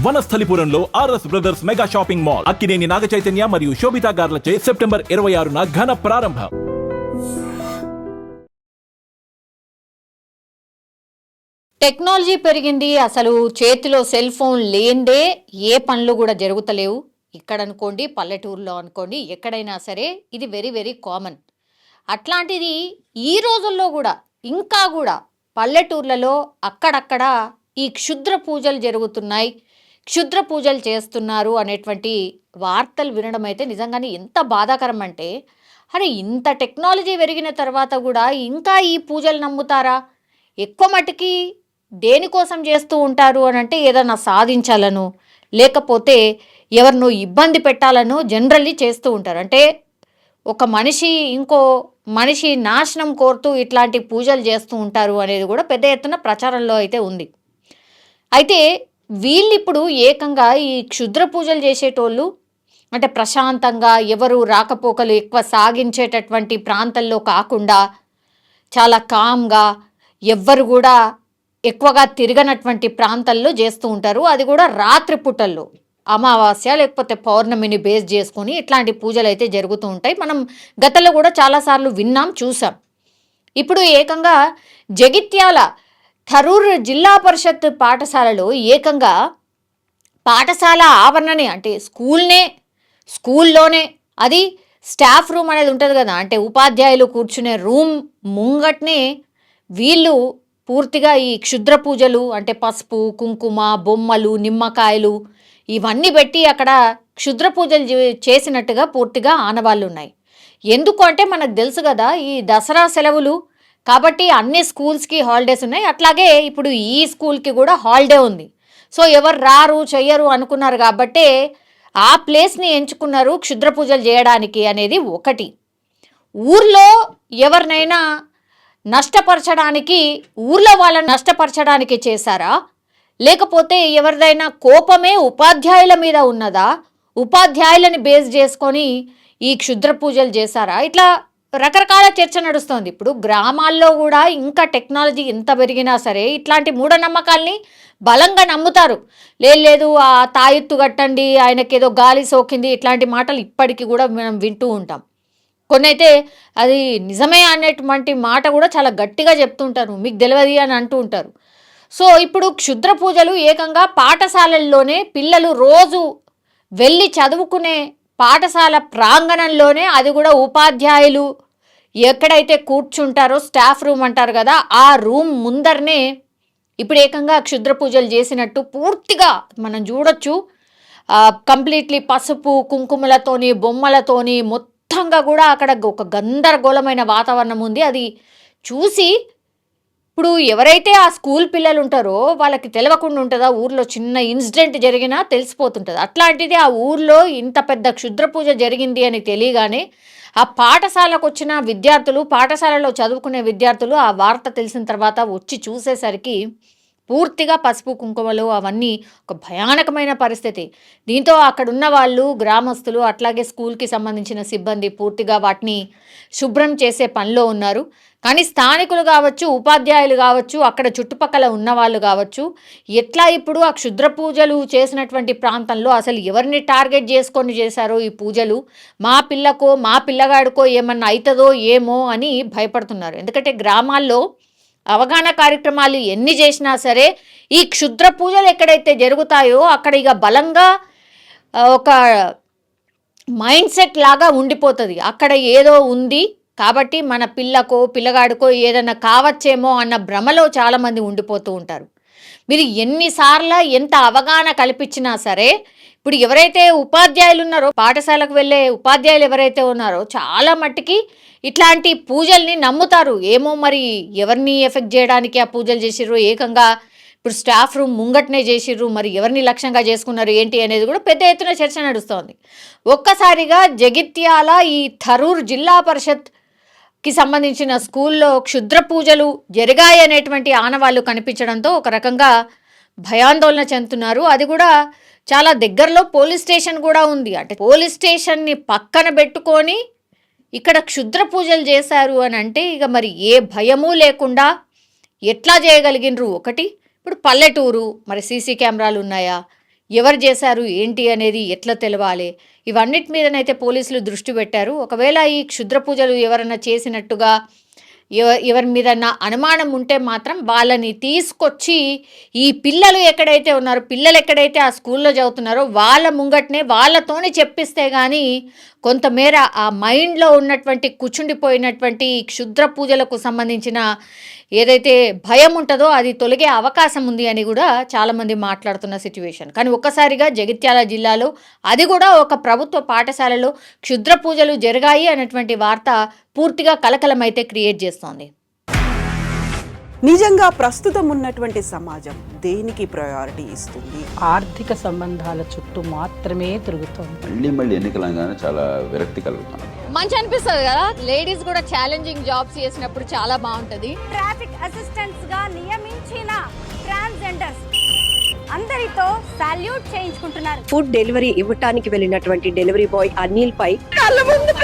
వనస్థలిపురంలో RS brothers mega shopping mall Akkineni Naga Chaitanya మరియు Sobhita గార్లచే September 26న ఘన ప్రారంభం. టెక్నాలజీ పెరిగింది. అసలు చేతిలో సెల్ ఫోన్ లేందే ఏ పనులు కూడా జరుగుతలేవు. ఇక్కడ అనుకోండి, పల్లెటూరులో అనుకోండి, ఎక్కడైనా సరే ఇది వెరీ వెరీ కామన్. అట్లాంటిది ఈ రోజుల్లో కూడా ఇంకా కూడా పల్లెటూర్లలో అక్కడక్కడ ఈ క్షుద్ర పూజలు జరుగుతున్నాయి, క్షుద్ర పూజలు చేస్తున్నారు అనేటువంటి వార్తలు వినడం అయితే నిజంగానే ఎంత బాధాకరం అంటే, అరే ఇంత టెక్నాలజీ పెరిగిన తర్వాత కూడా ఇంకా ఈ పూజలు నమ్ముతారా? ఎక్కువ మటుకి దేనికోసం చేస్తూ ఉంటారు అని అంటే ఏదైనా సాధించాలను, లేకపోతే ఎవరినో ఇబ్బంది పెట్టాలను జనరల్లీ చేస్తూ ఉంటారు. అంటే ఒక మనిషి ఇంకో మనిషి నాశనం కోరుతూ ఇట్లాంటి పూజలు చేస్తూ ఉంటారు అనేది కూడా పెద్ద ఎత్తున ప్రచారంలో అయితే ఉంది. అయితే వీళ్ళు ఇప్పుడు ఏకంగా ఈ క్షుద్ర పూజలు చేసేటోళ్ళు అంటే ప్రశాంతంగా ఎవరు రాకపోకలు ఎక్కువ సాగించేటటువంటి ప్రాంతాల్లో కాకుండా చాలా కామ్గా ఎవ్వరు కూడా ఎక్కువగా తిరగనటువంటి ప్రాంతాల్లో చేస్తూ ఉంటారు. అది కూడా రాత్రి పూటల్లో అమావాస్య లేకపోతే పౌర్ణమిని బేస్ చేసుకొని ఇట్లాంటి పూజలు అయితే జరుగుతూ ఉంటాయి. మనం గతంలో కూడా చాలాసార్లు విన్నాం, చూసాం. ఇప్పుడు ఏకంగా జగిత్యాల థరూర్ జిల్లా పరిషత్ పాఠశాలలో ఏకంగా పాఠశాల ఆవరణనే అంటే స్కూల్లోనే అది స్టాఫ్ రూమ్ అనేది ఉంటుంది కదా, అంటే ఉపాధ్యాయులు కూర్చునే రూమ్ ముంగట్నే వీళ్ళు పూర్తిగా ఈ క్షుద్ర పూజలు అంటే పసుపు కుంకుమ బొమ్మలు నిమ్మకాయలు ఇవన్నీ పెట్టి అక్కడ క్షుద్ర పూజలు చేసినట్టుగా పూర్తిగా ఆనవాళ్ళు ఉన్నాయి. ఎందుకు అంటే మనకు తెలుసు కదా, ఈ దసరా సెలవులు కాబట్టి అన్ని స్కూల్స్కి హాలిడేస్ ఉన్నాయి. అట్లాగే ఇప్పుడు ఈ స్కూల్కి కూడా హాలిడే ఉంది. సో ఎవరు రారు చెయ్యరు అనుకున్నారు కాబట్టి ఆ ప్లేస్ని ఎంచుకున్నారు క్షుద్ర పూజలు చేయడానికి అనేది ఒకటి. ఊర్లో ఎవరినైనా నష్టపరచడానికి, ఊర్లో వాళ్ళని నష్టపరచడానికి చేశారా, లేకపోతే ఎవరిదైనా కోపమే ఉపాధ్యాయుల మీద ఉన్నదా, ఉపాధ్యాయులని బేస్ చేసుకొని ఈ క్షుద్ర పూజలు చేశారా, ఇట్లా రకరకాల చర్చ నడుస్తుంది. ఇప్పుడు గ్రామాల్లో కూడా ఇంకా టెక్నాలజీ ఎంత పెరిగినా సరే ఇట్లాంటి మూఢనమ్మకాల్ని బలంగా నమ్ముతారు. లేదు ఆ తాయెత్తు కట్టండి, ఆయనకేదో గాలి సోకింది, ఇట్లాంటి మాటలు ఇప్పటికీ కూడా మనం వింటూ ఉంటాం. కొన్ని అయితే అది నిజమే అనేటువంటి మాట కూడా చాలా గట్టిగా చెప్తుంటారు, మీకు తెలియదు అని అంటూ ఉంటారు. సో ఇప్పుడు క్షుద్ర పూజలు ఏకంగా పాఠశాలల్లోనే పిల్లలు రోజు వెళ్ళి చదువుకునే పాఠశాల ప్రాంగణంలోనే, అది కూడా ఉపాధ్యాయులు ఎక్కడైతే కూర్చుంటారో స్టాఫ్ రూమ్ అంటారు కదా, ఆ రూమ్ ముందరనే ఇప్పుడు ఏకంగా క్షుద్ర పూజలు చేసినట్టు పూర్తిగా మనం చూడొచ్చు. కంప్లీట్లీ పసుపు కుంకుమలతోని బొమ్మలతోని మొత్తంగా కూడా అక్కడ ఒక గందరగోళమైన వాతావరణం ఉంది. అది చూసి ఇప్పుడు ఎవరైతే ఆ స్కూల్ పిల్లలు ఉంటారో వాళ్ళకి తెలియకుండా ఉంటుందా, ఊర్లో చిన్న ఇన్సిడెంట్ జరిగినా తెలిసిపోతుంటుంది. అట్లాంటిది ఆ ఊర్లో ఇంత పెద్ద క్షుద్ర పూజ జరిగింది అని తెలియగానే ఆ పాఠశాలకు వచ్చిన విద్యార్థులు, పాఠశాలలో చదువుకునే విద్యార్థులు ఆ వార్త తెలిసిన తర్వాత వచ్చి చూసేసరికి పూర్తిగా పసుపు కుంకుమలు అవన్నీ ఒక భయానకమైన పరిస్థితి. దీంతో అక్కడున్న వాళ్ళు, గ్రామస్తులు, అట్లాగే స్కూల్కి సంబంధించిన సిబ్బంది పూర్తిగా వాటిని శుభ్రం చేసే పనిలో ఉన్నారు. కానీ స్థానికులు కావచ్చు, ఉపాధ్యాయులు కావచ్చు, అక్కడ చుట్టుపక్కల ఉన్నవాళ్ళు కావచ్చు, ఎట్లా ఇప్పుడు ఆ క్షుద్ర పూజలు చేసినటువంటి ప్రాంతంలో అసలు ఎవరిని టార్గెట్ చేసుకొని చేశారో ఈ పూజలు, మా పిల్లకో మా పిల్లగాడికో ఏమన్నా అవుతుందో ఏమో అని భయపడుతున్నారు. ఎందుకంటే గ్రామాల్లో అవగాహన కార్యక్రమాలు ఎన్ని చేసినా సరే ఈ క్షుద్ర పూజలు ఎక్కడైతే జరుగుతాయో అక్కడ ఇక బలంగా ఒక మైండ్ సెట్ లాగా ఉండిపోతుంది. అక్కడ ఏదో ఉంది కాబట్టి మన పిల్లకో పిల్లగాడికో ఏదైనా కావచ్చేమో అన్న భ్రమలో చాలామంది ఉండిపోతూ ఉంటారు. మీరు ఎన్నిసార్లు ఎంత అవగాహన కల్పించినా సరే ఇప్పుడు ఎవరైతే ఉపాధ్యాయులు ఉన్నారో, పాఠశాలకు వెళ్ళే ఉపాధ్యాయులు ఎవరైతే ఉన్నారో చాలా మట్టుకి ఇట్లాంటి పూజల్ని నమ్ముతారు. ఏమో మరి ఎవరిని ఎఫెక్ట్ చేయడానికి ఆ పూజలు చేసిర్రు, ఏకంగా ఇప్పుడు స్టాఫ్ రూమ్ ముంగట్నే చేసిర్రు, మరి ఎవరిని లక్ష్యంగా చేసుకున్నారు ఏంటి అనేది కూడా పెద్ద ఎత్తున చర్చ నడుస్తోంది. ఒక్కసారిగా జగిత్యాల ఈ థరూర్ జిల్లా పరిషత్కి సంబంధించిన స్కూల్లో క్షుద్ర పూజలు జరిగాయి అనేటువంటి ఆనవాళ్ళు కనిపించడంతో ఒక రకంగా భయాందోళన చెందుతున్నారు. అది కూడా చాలా దగ్గరలో పోలీస్ స్టేషన్ కూడా ఉంది. అంటే పోలీస్ స్టేషన్ని పక్కన పెట్టుకొని ఇక్కడ క్షుద్ర పూజలు చేశారు అని అంటే ఇక మరి ఏ భయము లేకుండా ఎట్లా చేయగలిగినరు? ఒకటి ఇప్పుడు పల్లెటూరు, మరి సీసీ కెమెరాలు ఉన్నాయా, ఎవరు చేశారు ఏంటి అనేది ఎట్లా తెలవాలి, ఇవన్నిటి మీదనైతే పోలీసులు దృష్టి పెట్టారు. ఒకవేళ ఈ క్షుద్ర పూజలు ఎవరన్నా చేసినట్టుగా ఎవరి మీద అనుమానం ఉంటే మాత్రం వాళ్ళని తీసుకొచ్చి ఈ పిల్లలు ఎక్కడైతే ఉన్నారో, పిల్లలు ఎక్కడైతే ఆ స్కూల్లో చదువుతున్నారో వాళ్ళ ముంగట్నే వాళ్ళతోనే చెప్పిస్తే కానీ కొంతమేర ఆ మైండ్లో ఉన్నటువంటి కూర్చుండిపోయినటువంటి క్షుద్ర పూజలకు సంబంధించిన ఏదైతే భయం ఉంటుందో అది తొలగే అవకాశం ఉంది అని కూడా చాలామంది మాట్లాడుతున్న సిచ్యువేషన్. కానీ ఒక్కసారిగా జగిత్యాల జిల్లాలో అది కూడా ఒక ప్రభుత్వ పాఠశాలలో క్షుద్ర పూజలు జరిగాయి అన్నటువంటి వార్త పూర్తిగా కలకలమైతే క్రియేట్ చేస్తోంది. నిజంగా ప్రస్తుతం ఉన్నటువంటి సమాజం దేనికి ప్రయారిటీ ఇస్తుంది? ఆర్థిక సంబంధాల చుట్టూ మాత్రమే తిరుగుతోంది. మళ్ళీ ఎన్నికలంగానే చాలా విరక్తి కలుగుతాం. మంచి అనిపిస్తుంది కదా, లేడీస్ కూడా ఛాలెంజింగ్ జాబ్స్ చేసినప్పుడు చాలా బాగుంటుంది. ట్రాఫిక్ అసిస్టెంట్స్ గా నియమించిన ట్రాన్స్జెండర్స్ అందరితో సాల్యూట్ చేయించుకుంటున్నారు. ఫుడ్ డెలివరీ ఇవ్వటానికి వెళ్ళినటువంటి డెలివరీ బాయ్ అనిల్ పై కళ్ళ ముందు